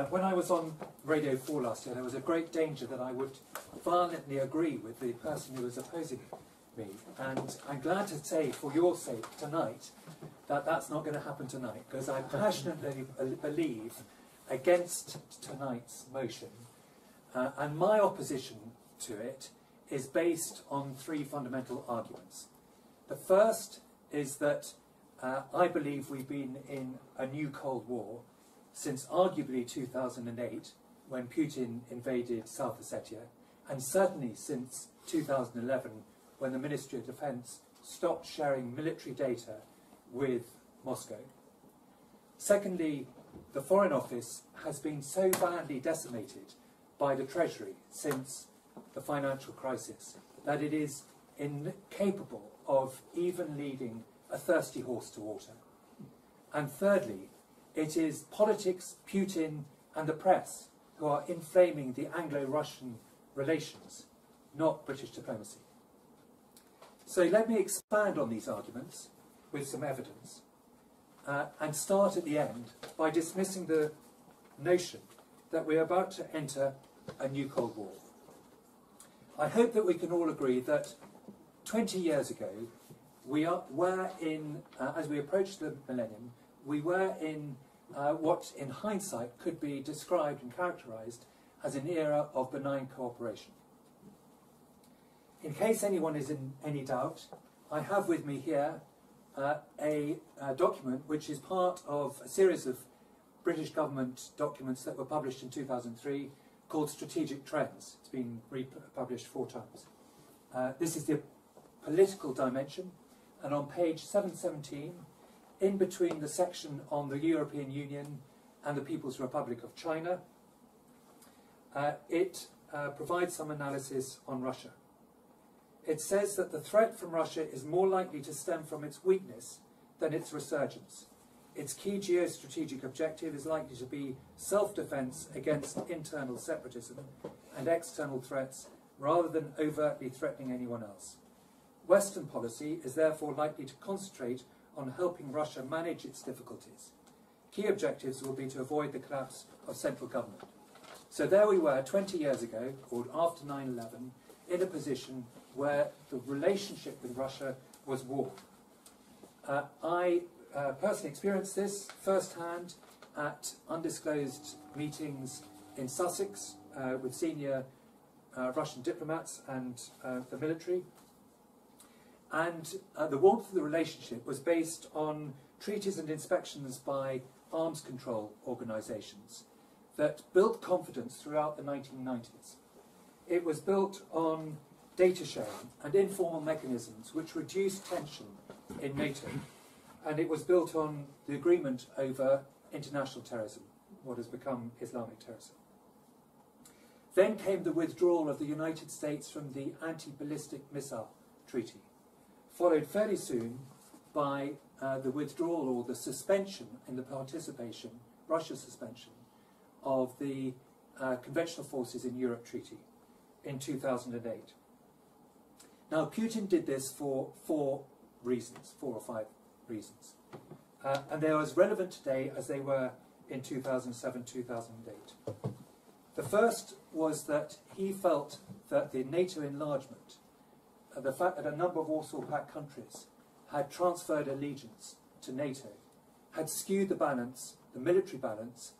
When I was on Radio 4 last year, there was a great danger that I would violently agree with the person who was opposing me. And I'm glad to say, for your sake, tonight, that that's not going to happen tonight, because I passionately believe against tonight's motion. And my opposition to it is based on three fundamental arguments. The first is that I believe we've been in a new Cold War since arguably 2008, when Putin invaded South Ossetia, and certainly since 2011, when the Ministry of Defence stopped sharing military data with Moscow. Secondly, the Foreign Office has been so badly decimated by the Treasury since the financial crisis that it is incapable of even leading a thirsty horse to water. And thirdly, it is politics, Putin and the press who are inflaming the Anglo-Russian relations, not British diplomacy. So let me expand on these arguments with some evidence and start at the end by dismissing the notion that we're about to enter a new Cold War. I hope that we can all agree that 20 years ago, were in, as we approached the millennium, we were in what in hindsight could be described and characterised as an era of benign cooperation. In case anyone is in any doubt, I have with me here a document which is part of a series of British government documents that were published in 2003 called Strategic Trends. It's been republished 4 times. This is the political dimension, and on page 717, in between the section on the European Union and the People's Republic of China, it provides some analysis on Russia. It says that the threat from Russia is more likely to stem from its weakness than its resurgence. Its key geostrategic objective is likely to be self-defense against internal separatism and external threats rather than overtly threatening anyone else. Western policy is therefore likely to concentrate on helping Russia manage its difficulties. Key objectives will be to avoid the collapse of central government. So there we were 20 years ago, or after 9/11, in a position where the relationship with Russia was warm. I personally experienced this firsthand at undisclosed meetings in Sussex with senior Russian diplomats and the military. And the warmth of the relationship was based on treaties and inspections by arms control organisations that built confidence throughout the 1990s. It was built on data sharing and informal mechanisms which reduced tension in NATO. And it was built on the agreement over international terrorism, what has become Islamic terrorism. Then came the withdrawal of the United States from the Anti-Ballistic Missile Treaty, followed fairly soon by the withdrawal or the suspension in the participation, Russia's suspension, of the Conventional Forces in Europe Treaty in 2008. Now, Putin did this for 4 or 5 reasons. And they are as relevant today as they were in 2007, 2008. The first was that he felt that the NATO enlargement, the fact that a number of Warsaw Pact countries had transferred allegiance to NATO, had skewed the balance, the military balance,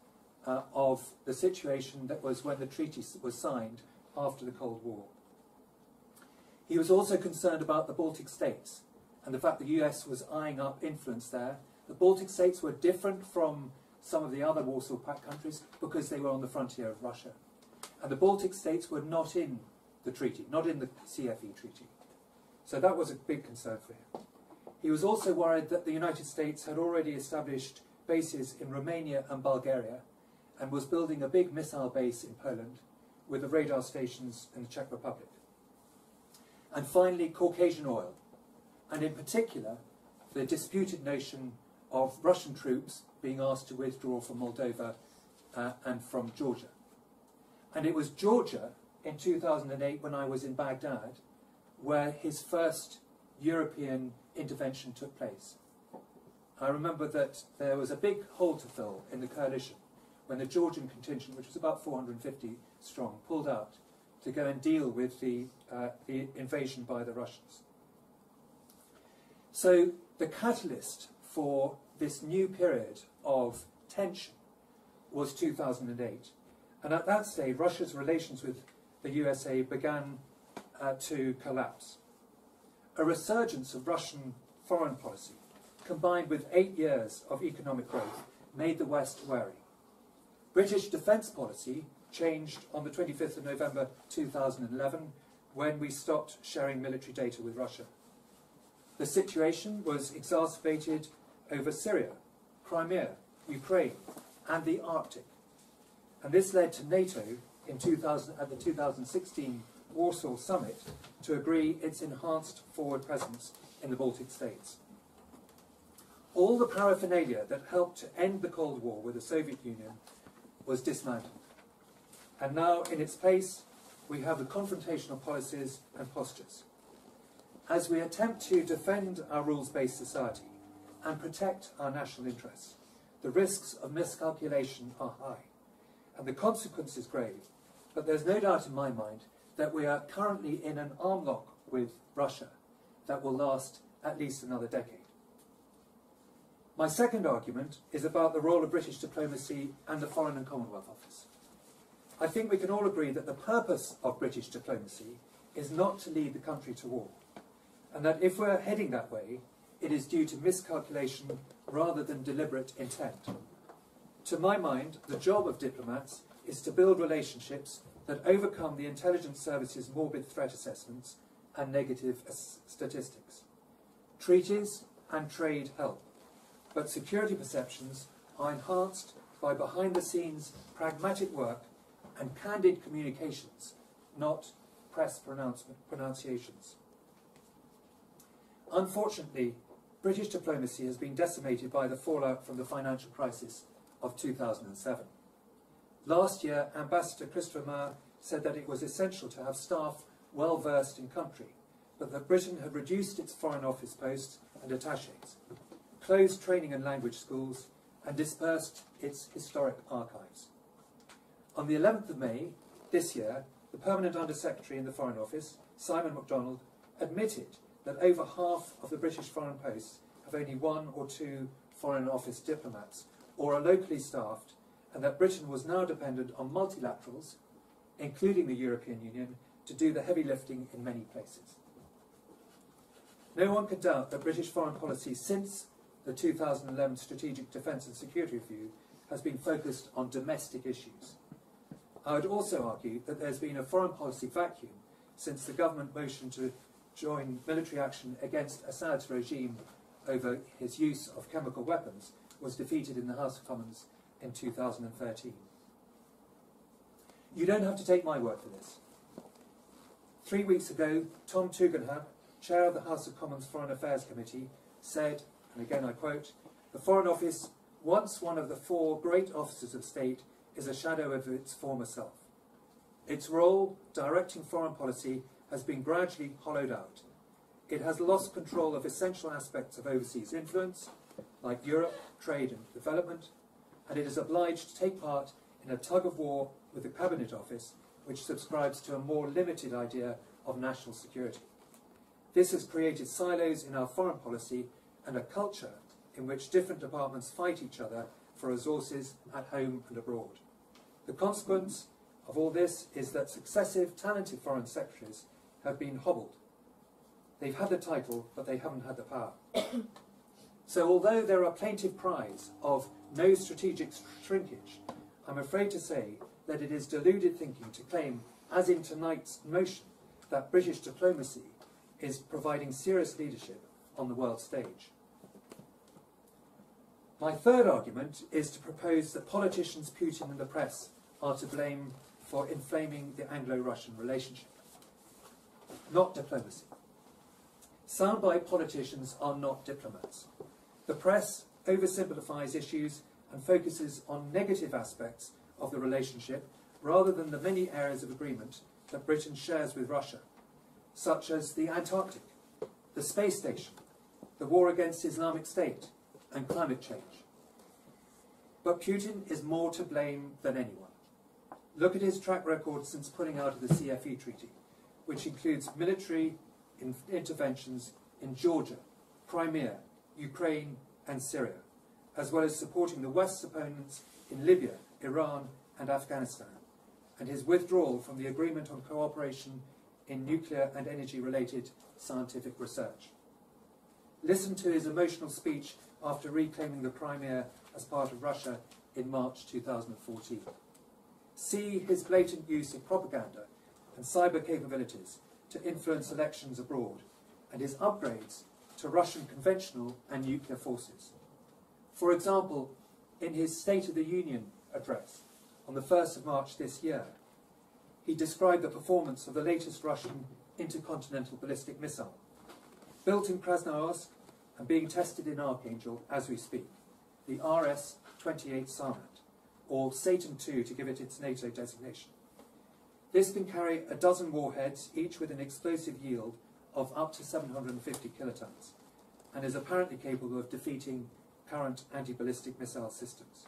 of the situation that was when the treaty was signed after the Cold War. He was also concerned about the Baltic states and the fact the US was eyeing up influence there. The Baltic states were different from some of the other Warsaw Pact countries because they were on the frontier of Russia. And the Baltic states were not in the treaty, not in the CFE treaty. So that was a big concern for him. He was also worried that the United States had already established bases in Romania and Bulgaria and was building a big missile base in Poland with the radar stations in the Czech Republic. And finally, Caucasian oil, and in particular, the disputed notion of Russian troops being asked to withdraw from Moldova and from Georgia. And it was Georgia in 2008, when I was in Baghdad, where his first European intervention took place. I remember that there was a big hole to fill in the coalition when the Georgian contingent, which was about 450 strong, pulled out to go and deal with the invasion by the Russians. So the catalyst for this new period of tension was 2008. And at that stage, Russia's relations with the USA began to collapse. A resurgence of Russian foreign policy, combined with 8 years of economic growth, made the West wary. British defence policy changed on the 25th of November 2011 when we stopped sharing military data with Russia. The situation was exacerbated over Syria, Crimea, Ukraine, and the Arctic. And this led to NATO at the 2016 Warsaw Summit to agree its enhanced forward presence in the Baltic states. All the paraphernalia that helped to end the Cold War with the Soviet Union was dismantled. And now, in its place, we have the confrontational policies and postures. As we attempt to defend our rules-based society and protect our national interests, the risks of miscalculation are high, and the consequences grave. But there's no doubt in my mind that we are currently in an arm lock with Russia that will last at least another decade. My second argument is about the role of British diplomacy and the Foreign and Commonwealth Office. I think we can all agree that the purpose of British diplomacy is not to lead the country to war, and that if we're heading that way, it is due to miscalculation rather than deliberate intent. To my mind, the job of diplomats is to build relationships that overcome the intelligence service's morbid threat assessments and negative statistics. Treaties and trade help, but security perceptions are enhanced by behind-the-scenes pragmatic work and candid communications, not press pronunciations. Unfortunately, British diplomacy has been decimated by the fallout from the financial crisis of 2007. Last year, Ambassador Christopher Maher said that it was essential to have staff well versed in country, but that Britain had reduced its Foreign Office posts and attaches, closed training and language schools, and dispersed its historic archives. On the 11th of May this year, the Permanent Under-Secretary in the Foreign Office, Simon MacDonald, admitted that over half of the British foreign posts have only 1 or 2 Foreign Office diplomats, or are locally staffed, and that Britain was now dependent on multilaterals, including the European Union, to do the heavy lifting in many places. No one could doubt that British foreign policy since the 2011 Strategic Defence and Security Review has been focused on domestic issues. I would also argue that there's been a foreign policy vacuum since the government motion to join military action against Assad's regime over his use of chemical weapons was defeated in the House of Commons in 2013. You don't have to take my word for this. 3 weeks ago, Tom Tugendhat, chair of the House of Commons Foreign Affairs Committee, said, and again I quote, "The Foreign Office, once one of the 4 great offices of state, is a shadow of its former self. Its role, directing foreign policy, has been gradually hollowed out. It has lost control of essential aspects of overseas influence, like Europe, trade and development, and it is obliged to take part in a tug-of-war with the Cabinet Office, which subscribes to a more limited idea of national security. This has created silos in our foreign policy and a culture in which different departments fight each other for resources at home and abroad. The consequence of all this is that successive talented foreign secretaries have been hobbled. They've had the title, but they haven't had the power. So although there are plaintive cries of no strategic shrinkage, I'm afraid to say that it is deluded thinking to claim, as in tonight's motion, that British diplomacy is providing serious leadership on the world stage. My third argument is to propose that politicians, Putin and the press are to blame for inflaming the Anglo-Russian relationship, not diplomacy. Soundbite politicians are not diplomats. The press oversimplifies issues and focuses on negative aspects of the relationship rather than the many areas of agreement that Britain shares with Russia, such as the Antarctic, the space station, the war against Islamic State, and climate change. But Putin is more to blame than anyone. Look at his track record since pulling out of the CFE treaty, which includes military interventions in Georgia, Crimea, Ukraine and Syria, as well as supporting the West's opponents in Libya, Iran and Afghanistan, and his withdrawal from the agreement on cooperation in nuclear and energy-related scientific research. Listen to his emotional speech after reclaiming the Crimea as part of Russia in March 2014. See his blatant use of propaganda and cyber capabilities to influence elections abroad, and his upgrades to Russian conventional and nuclear forces. For example, in his State of the Union address on the 1st of March this year, he described the performance of the latest Russian intercontinental ballistic missile, built in Krasnoyarsk and being tested in Archangel as we speak, the RS-28 Sarmat, or Satan II to give it its NATO designation. This can carry a dozen warheads, each with an explosive yield of up to 750 kilotons, and is apparently capable of defeating current anti-ballistic missile systems.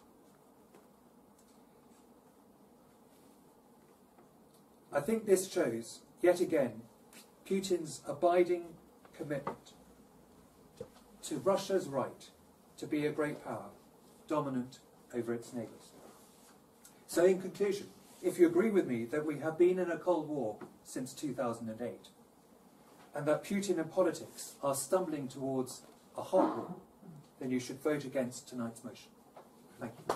I think this shows, yet again, Putin's abiding commitment to Russia's right to be a great power, dominant over its neighbours. So in conclusion, if you agree with me that we have been in a Cold War since 2008, and that Putin and politics are stumbling towards a hot war, then you should vote against tonight's motion. Thank you.